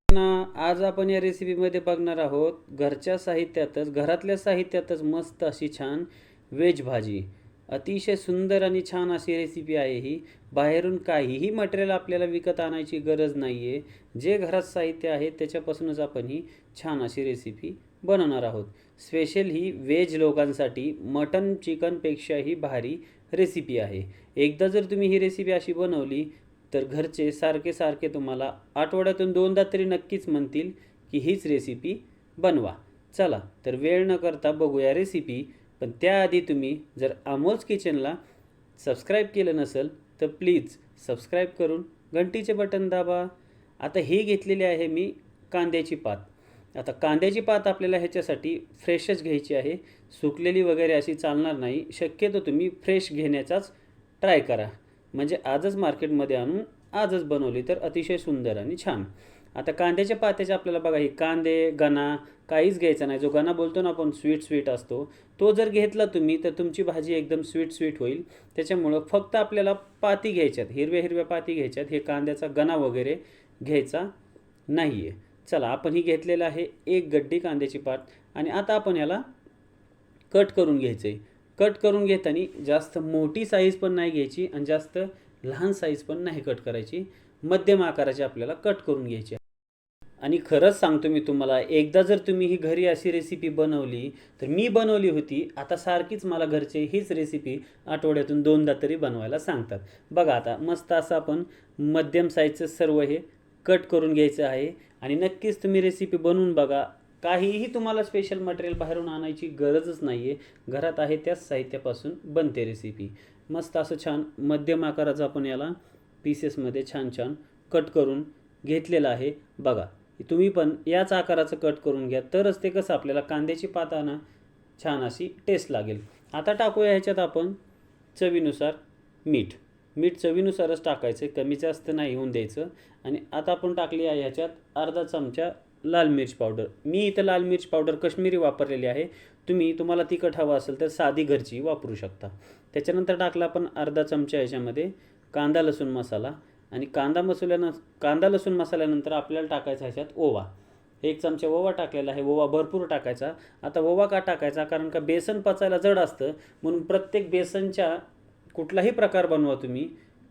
आज आपण या रेसिपीमध्ये बघणार आहोत घरातल्या साहित्यातच मस्त अशी छान व्हेज भाजी. अतिशय सुंदर आणि छान अशी रेसिपी आहे ही. बाहेरून काहीही मटेरियल आपल्याला विकत आणायची गरज नाही आहे. जे घरात साहित्य आहे त्याच्यापासूनच आपण ही छान अशी रेसिपी बनवणार आहोत. स्पेशल ही व्हेज लोकांसाठी मटन चिकनपेक्षाही भारी रेसिपी आहे. एकदा जर तुम्ही ही रेसिपी अशी बनवली तर घरचे सारखे सारखे तुम्हाला आठवड्यातून 2दा तरी नक्कीच म्हणतील की हीच रेसिपी बनवा. चला तर वेळ न करता बघूया रेसिपी. पण त्याआधी तुम्ही जर अमोल्स किचनला सबस्क्राईब केलं नसेल तर प्लीज सबस्क्राईब करून घंटीचे बटन दाबा. आता हे घेतलेले आहे मी कांद्याची पात. आता कांद्याची पात आपल्याला ह्याच्यासाठी फ्रेशच घ्यायची आहे. सुकलेली वगैरे अशी चालणार नाही. शक्यतो तुम्ही फ्रेश घेण्याचाच ट्राय करा. म्हणजे आजच मार्केटमध्ये आणून आजच बनवली तर अतिशय सुंदर आणि छान. आता कांद्याच्या पात्याचे आपल्याला बघा, हे कांदे गणा काहीच घ्यायचा नाही. जो गणा बोलतो ना आपण, स्वीट स्वीट असतो, तो जर घेतला तुम्ही तर तुमची भाजी एकदम स्वीट स्वीट होईल. त्याच्यामुळं फक्त आपल्याला पाती घ्यायच्यात, हिरव्या हिरव्या पाती घ्यायच्यात. हे कांद्याचा गणा वगैरे घ्यायचा नाही आहे. चला आपण ही घेतलेलं आहे 1 गड्डी कांद्याची पात. आणि आता आपण याला कट करून घ्यायचं आहे. कट करून घेताना जास्त मोठी साईज पण नाही घ्यायची आणि जास्त लहान साईज पण नाही कट करायची. मध्यम आकाराची आपल्याला कट करून घ्यायची. आणि खरंच सांगतो मी तुम्हाला, एकदा जर तुम्ही ही घरी अशी रेसिपी बनवली तर मी बनवली होती, आता सारखीच मला घरचे हीच रेसिपी आठवड्यातून 2दा तरी बनवायला सांगतात. बघा आता मस्त असं आपण मध्यम साईजचं सर्व हे कट करून घ्यायचं आहे. आणि नक्कीच तुम्ही रेसिपी बनवून बघा. काहीही तुम्हाला स्पेशल मटेरियल बाहेरून आणायची गरजच नाही आहे. घरात आहे त्याच साहित्यापासून बनते रेसिपी. मस्त असं छान मध्यम आकाराचं आपण याला पीसेसमध्ये छान छान कट करून घेतलेलं आहे. बघा तुम्ही पण याच आकाराचं कट करून घ्या, तरच ते कसं आपल्याला कांद्याची पात ना छान अशी टेस्ट लागेल. आता टाकूया ह्याच्यात आपण चवीनुसार मीठ. मीठ चवीनुसारच टाकायचं, कमी जास्त नाही होऊन द्यायचं. आणि आता आपण टाकली आहे ह्याच्यात अर्धा चमचा लाल मिर्च पावडर. मी इथं लाल मिर्च पावडर काश्मीरी वापरलेली आहे. तुम्हाला तिखट हवं असेल तर साधी घरची वापरू शकता. त्याच्यानंतर टाकला आपण अर्धा चमचा ह्याच्यामध्ये कांदा लसूण मसाला. आणि कांदा लसूण मसाल्यानंतर आपल्याला टाकायचा ह्याच्यात ओवा. 1 चमचा ओवा टाकलेला आहे. ओवा भरपूर टाकायचा. आता ओवा का टाकायचा, कारण का बेसन पचायला जड असतं, म्हणून प्रत्येक बेसनच्या कुठलाही प्रकार बनवा तुम्ही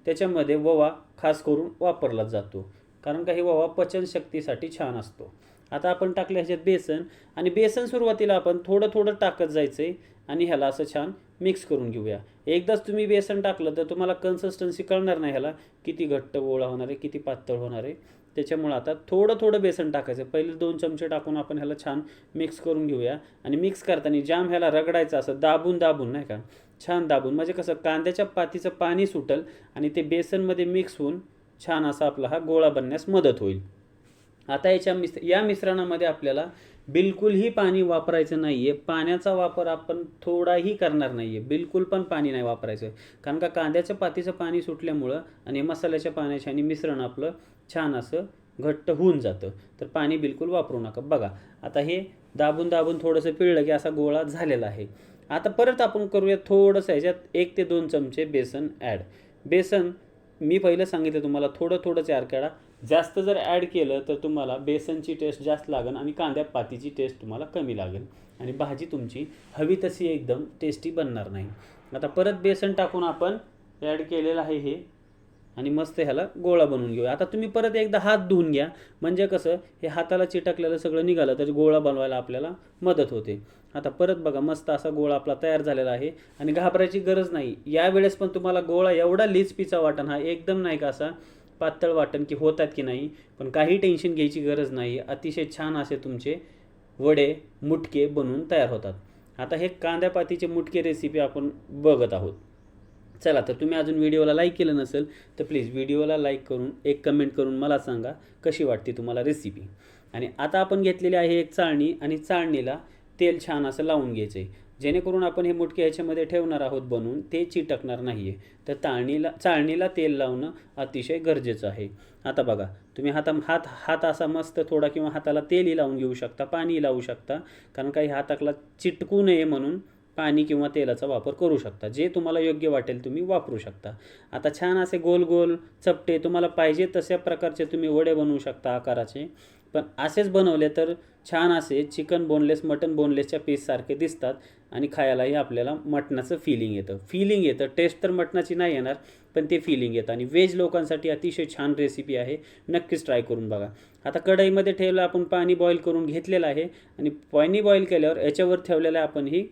त्याच्यामध्ये ओवा खास करून वापरला जातो, कारण का हे ओवा पचनशक्तीसाठी छान असतो. आता आपण टाकले ह्याच्यात बेसन. आणि बेसन सुरुवातीला आपण थोडं थोडं टाकत जायचं आहे आणि ह्याला असं छान मिक्स करून घेऊया. एकदाच तुम्ही बेसन टाकलं तर तुम्हाला कन्सिस्टन्सी कळणार नाही ह्याला किती घट्ट गोळा होणार आहे, किती पातळ होणार आहे. त्याच्यामुळं आता थोडं थोडं बेसन टाकायचं. पहिले 2 चमचे टाकून आपण ह्याला छान मिक्स करून घेऊया. आणि मिक्स करताना जाम ह्याला रगडायचं, असं दाबून दाबून नाही का, छान दाबून. म्हणजे कसं कांद्याच्या पातीचं पाणी सुटल आणि ते बेसनमध्ये मिक्स होऊन छान असा आपला हा गोळा बनण्यास मदत होईल. आता या मिश्रणामध्ये आपल्याला बिलकुलही पाणी वापरायचं नाही आहे. पाण्याचा वापर आपण थोडाही करणार नाही आहे. बिलकुल पण पाणी नाही वापरायचं, कारण का कांद्याच्या पातीचं पाणी सुटल्यामुळं आणि मसाल्याच्या पाण्याच्या आणि मिश्रण आपलं छान असं घट्ट होऊन जातं. तर पाणी बिलकुल वापरू नका. बघा आता हे दाबून दाबून थोडंसं पिळलं की असा गोळा झालेला आहे. आता परत आपण करूया थोडंसं ह्याच्यात 1 ते 2 चमचे बेसन ॲड. बेसन मी पहिलं सांगितलं तुम्हाला, थोडं थोडंच ॲड करा. जास्त जर ॲड केलं तर तुम्हाला बेसनची टेस्ट जास्त लागेल आणि कांद्या पातीची टेस्ट तुम्हाला कमी लागेल आणि भाजी तुमची हवी तशी एकदम टेस्टी बनणार नाही. आता परत बेसन टाकून आपण ॲड केलेलं आहे हे आणि मस्त ह्याला गोळा बनवून घेऊया. आता तुम्ही परत एकदा हात धुवून घ्या, म्हणजे कसं हे हाताला चिटकलेलं सगळं निघालं तर गोळा बनवायला आपल्याला मदत होते. आता परत बघा मस्त असा गोळा आपला तयार झालेला आहे. आणि घाबरायची गरज नाही. यावेळेस पण तुम्हाला गोळा एवढा लिचपीचा वाटण, हा एकदम नाही का असा पातळ वाटण की होतात की नाही, पण काही टेन्शन घ्यायची गरज नाही. अतिशय छान असे तुमचे वडे मुटके बनवून तयार होतात. आता हे कांद्यापातीचे मुटके रेसिपी आपण बघत आहोत. चला तर तुम्ही अजून व्हिडिओला लाईक केलं नसेल तर प्लीज व्हिडिओला लाईक करून एक कमेंट करून मला सांगा कशी वाटते तुम्हाला रेसिपी. आणि आता आपण घेतलेली आहे एक चाळणी आणि चाळणीला तेल छान असं लावून घ्यायचं आहे, जेणेकरून आपण हे मुटके ह्याच्यामध्ये ठेवणार आहोत बनवून, ते चिटकणार नाही आहे. तर चाळणीला तेल लावणं अतिशय गरजेचं आहे. आता बघा तुम्ही हात असा मस्त थोडा, किंवा हाताला तेलही लावून घेऊ शकता, पाणी लावू शकता, कारण काही हाताला चिटकू नये म्हणून पाणी किंवा तेलाचा वापर करू शकता, जे तुम्हाला योग्य वाटेल तुम्ही वापरू शकता. आता छान असे गोल गोल चपटे तुम्हाला पाहिजे तशा प्रकारचे तुम्ही वडे बनवू शकता आकाराचे. पण असेच बनवले तर छान असे चिकन बोनलेस मटन बोनलेसच्या पीससारखे दिसतात आणि खायलाही आपल्याला मटणाचं फिलिंग येतं. टेस्ट तर मटणाची नाही येणार, पण ते फिलिंग येतं. आणि व्हेज लोकांसाठी अतिशय छान रेसिपी आहे, नक्कीच ट्राय करून बघा. आता कढईमध्ये ठेवलं आपण पाणी बॉईल करून घेतलेलं आहे आणि पाणी बॉईल केल्यावर याच्यावर ठेवलेलं आहे आपण ही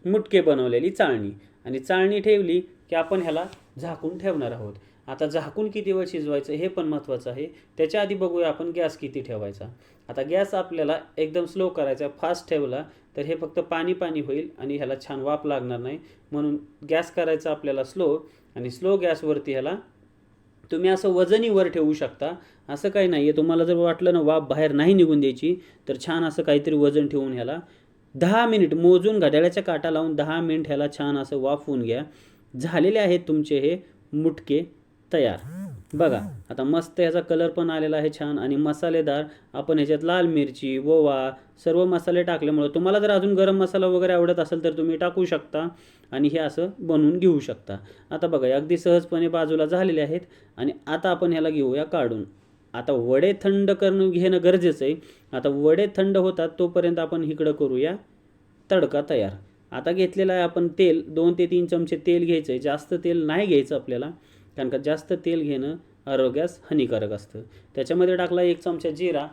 मुटके बनवलेली चाळणी. आणि चाळणी ठेवली की आपण ह्याला झाकून ठेवणार आहोत. आता झाकून किती वेळ शिजवायचं हे पण महत्त्वाचं आहे. त्याच्या आधी बघूया आपण गॅस किती ठेवायचा. आता गॅस आपल्याला एकदम स्लो करायचा. फास्ट ठेवला तर हे फक्त पाणी पाणी होईल आणि ह्याला छान वाफ लागणार नाही. म्हणून गॅस करायचा आपल्याला स्लो, आणि स्लो गॅसवरती ह्याला तुम्ही असं वजनी वर ठेवू शकता. असं काही नाही आहे, तुम्हाला जर वाटलं ना वाफ बाहेर नाही निघून द्यायची तर छान असं काहीतरी वजन ठेवून ह्याला 10 मिनिट मोजून घड्याळाच्या काटा लावून 10 मिनिट ह्याला छान असं वाफवून घ्या. झालेले आहेत तुमचे हे मुटके तयार. बघा आता मस्त ह्याचा कलर पण आलेला आहे छान आणि मसालेदार. आपण ह्याच्यात लाल मिरची, ओवा, सर्व मसाले टाकल्यामुळे तुम्हाला जर अजून गरम मसाला वगैरे आवडत असेल तर तुम्ही टाकू शकता आणि हे असं बनवून घेऊ शकता. आता बघा अगदी सहजपणे बाजूला झालेले आहेत आणि आता आपण ह्याला घेऊया काढून. आता वडे थंड घेणं गरजेचं आहे. आता वडे थंड होतात तोपर्यंत आपण इकडं करूया तडका तयार. आता घेतलेला आहे आपण तेल, 2 ते 3 चमचे तेल घ्यायचं आहे. जास्त तेल नाही घ्यायचं आपल्याला, कारण का जास्त तेल घेणं आरोग्यास हानिकारक असतं. त्याच्यामध्ये टाकला 1 चमचा जिरा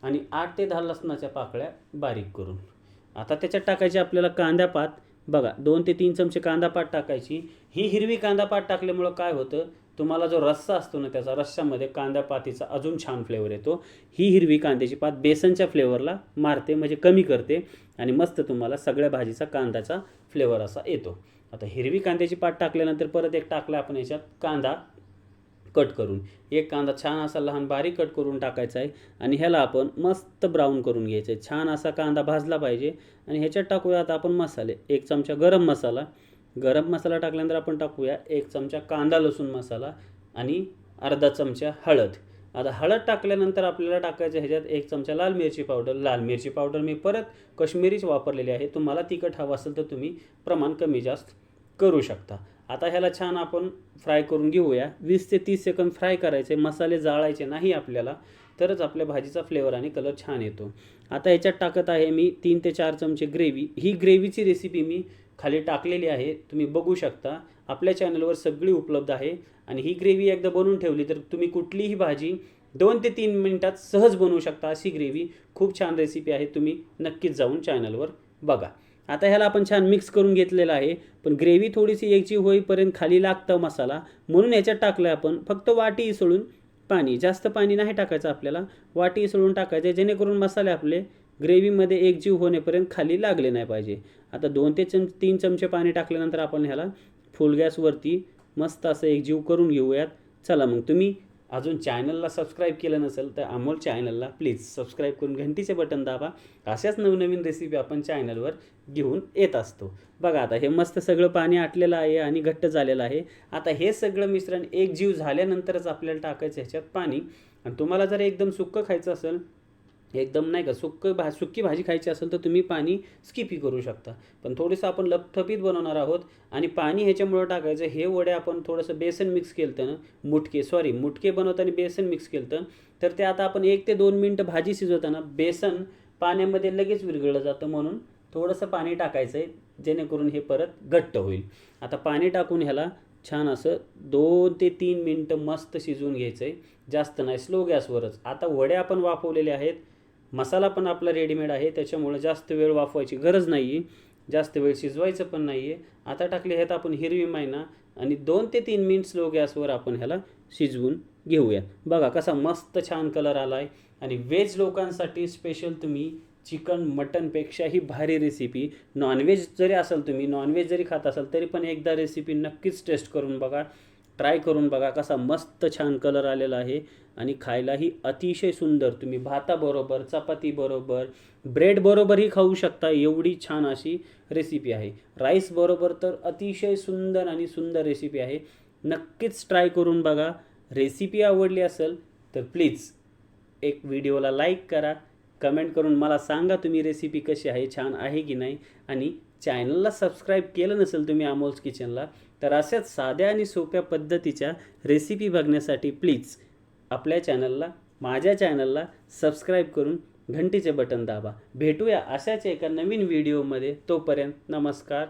आणि 8 ते 10 लसणाच्या पाकळ्या बारीक करून. आता त्याच्यात टाकायचे आपल्याला कांदापात. बघा 2 ते 3 चमचे कांदापात टाकायची. ही हिरवी कांदापात टाकल्यामुळं काय होतं, तुम्हाला जो रस्सा असतो ना त्याचा रस्स्यामध्ये कांदापातीचा अजून छान फ्लेवर येतो. ही हिरवी कांद्याची पात बेसनच्या फ्लेवरला मारते, म्हणजे कमी करते आणि मस्त तुम्हाला सगळ्या भाजीचा कांद्याचा फ्लेवर असा येतो. आता हिरवी कांद्याची पात टाकल्यानंतर परत एक टाकला आपण याच्यात कांदा कट करून. एक कांदा छान असा लहान बारीक कट करून टाकायचा आहे आणि ह्याला आपण मस्त ब्राऊन करून घ्यायचं आहे. छान असा कांदा भाजला पाहिजे. आणि ह्याच्यात टाकूया आता आपण मसाले. 1 चमचा गरम मसाला टाकल्यानंतर आपण टाकूया 1 चमचा कांदा लसूण मसाला आणि अर्धा चमचा हळद. आता हळद टाकल्यानंतर आपल्याला टाकायचं ह्याच्यात 1 चमचा लाल मिरची पावडर मी परत कश्मीरीच वापरलेली आहे. तुम्हाला तिखट हवं असेल तर तुम्ही प्रमाण कमी जास्त करू शकता. आता ह्याला छान आपण फ्राय करून घेऊया. 20 ते 30 सेकंद फ्राय करायचे. मसाले जाळायचे नाही आपल्याला, तरच आपल्या भाजीचा फ्लेवर आणि कलर छान येतो. आता ह्याच्यात टाकत आहे मी 3 ते 4 चमचे ग्रेव्ही. ही ग्रेव्हीची रेसिपी मी खाली टाकलेली आहे, तुम्ही बघू शकता. आपल्या चॅनलवर सगळी उपलब्ध आहे. आणि ही ग्रेव्ही एकदा बनवून ठेवली तर तुम्ही कुठलीही भाजी 2 ते 3 मिनिटात सहज बनवू शकता. अशी ग्रेव्ही खूप छान रेसिपी आहे, तुम्ही नक्कीच जाऊन चॅनलवर बघा. आता ह्याला आपण छान मिक्स करून घेतलेलं आहे, पण ग्रेव्ही थोडीशी एकजीव होईपर्यंत खाली लागतं मसाला, म्हणून याच्यात टाकलं आहे आपण फक्त वाटी इसळून पाणी. जास्त पाणी नाही टाकायचं आपल्याला, वाटी इसळून टाकायचं जेणेकरून मसाले आपले ग्रेव्हीमध्ये एकजीव होण्यापर्यंत खाली लागले नाही पाहिजे. आता 2 ते 3 चमचे पाणी टाकल्यानंतर आपण ह्याला फुल गॅसवरती मस्त असं एकजीव करून घेऊयात. चला मग तुम्ही अजून चॅनलला सबस्क्राईब केलं नसेल तर अमोल चॅनलला प्लीज सबस्क्राईब करून घंटीचे बटन दाबा. अशाच नवनवीन रेसिपी आपण चॅनलवर घेऊन येत असतो. बघा आता हे मस्त सगळं पाणी आटलेलं आहे आणि घट्ट झालेलं आहे. आता हे सगळं मिश्रण एकजीव झाल्यानंतरच आपल्याला टाकायचं ह्याच्यात पाणी. आणि तुम्हाला जर एकदम सुक्कं खायचं असेल, एकदम नाही का सुक्की भाजी खायची असेल तर तुम्ही पाणी स्किपही करू शकता. पण थोडंसं आपण लपथपीत बनवणार आहोत आणि पाणी ह्याच्यामुळं टाकायचं. हे वडे आपण थोडंसं बेसन मिक्स केलं होतं ना, मुटके बनवताना बेसन मिक्स केलं होतं, तर ते आता आपण 1 ते 2 मिनटं भाजी शिजवताना बेसन पाण्यामध्ये लगेच विरघळलं जातं, म्हणून थोडंसं पाणी टाकायचं आहे जेणेकरून हे परत घट्ट होईल. आता पाणी टाकून ह्याला छान असं 2 ते 3 मिनटं मस्त शिजवून घ्यायचं आहे, जास्त नाही, स्लो गॅसवरच. आता वडे आपण वाफवलेले आहेत, मसाला पण आपला रेडीमेड आहे, त्याच्यामुळे जास्त वेळ वाफवायची गरज नाही आहे, जास्त वेळ शिजवायचं पण नाही आहे. आता टाकले आहेत आपण हिरवी मैना आणि 2 ते 3 मिनिट स्लो गॅसवर आपण ह्याला शिजवून घेऊया. बघा कसा मस्त छान कलर आला आहे. आणि व्हेज लोकांसाठी स्पेशल तुम्ही चिकन मटनपेक्षाही भारी रेसिपी, नॉनव्हेज जरी असाल तुम्ही नॉनव्हेज जरी खात असाल तरी पण एकदा रेसिपी नक्कीच टेस्ट करून बघा, ट्राय करून बघा. कसा मस्त छान कलर आलेला आहे आणि खायलाही अतिशय सुंदर. तुम्ही भाताबरोबर, चपातीबरोबर, ब्रेडबरोबरही खाऊ शकता, एवढी छान अशी रेसिपी आहे. राईसबरोबर तर अतिशय सुंदर आणि सुंदर रेसिपी आहे, नक्कीच ट्राय करून बघा. रेसिपी आवडली असेल तर प्लीज एक व्हिडिओला लाईक करा, कमेंट करून मला सांगा तुम्ही रेसिपी कशी आहे, छान आहे की नाही. आणि चॅनलला सबस्क्राईब केलं नसेल तुम्ही अमोल्स किचनला, तर अशाच साध्या आणि सोप्या पद्धतीच्या रेसिपी बघण्यासाठी प्लीज माझ्या चॅनलला सबस्क्राईब करून घंटीचे बटन दाबा. भेटूया अशाच एका नवीन व्हिडिओमध्ये. तोपर्यंत नमस्कार.